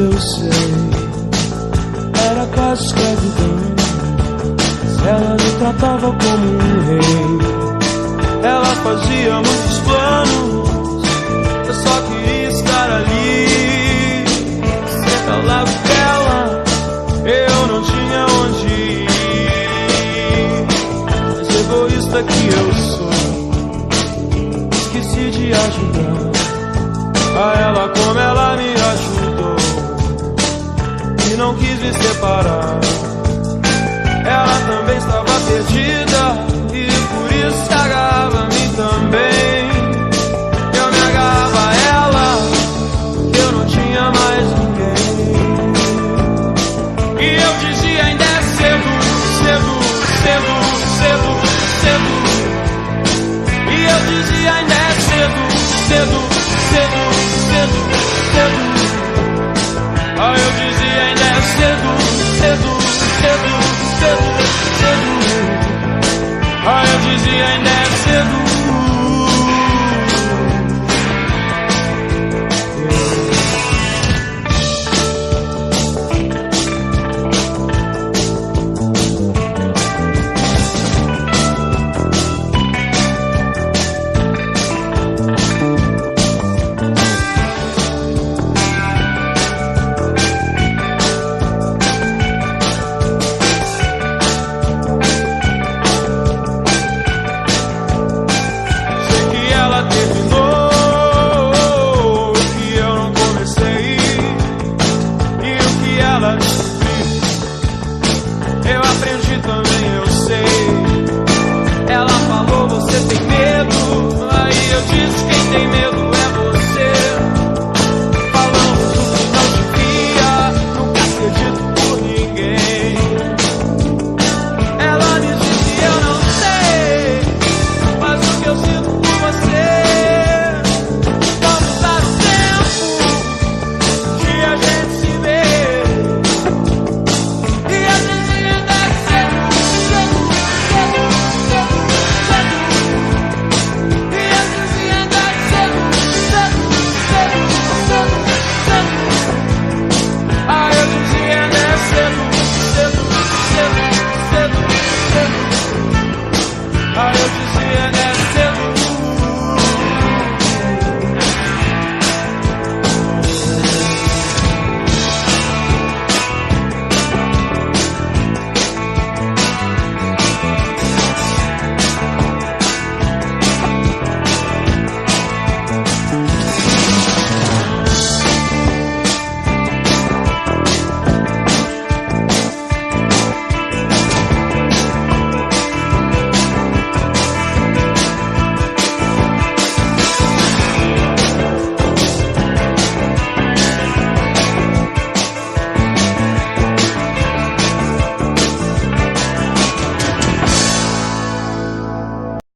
eu sei, era quase escravidão. Ela me tratava como um rei, ela fazia muitos planos, eu só queria estar ali, ser ao lado dela, eu não tinha onde ir. Mas egoísta que eu sou, esqueci de ajudar a ela como ela me ajudou, e não quis me separar. Ela também estava perdida.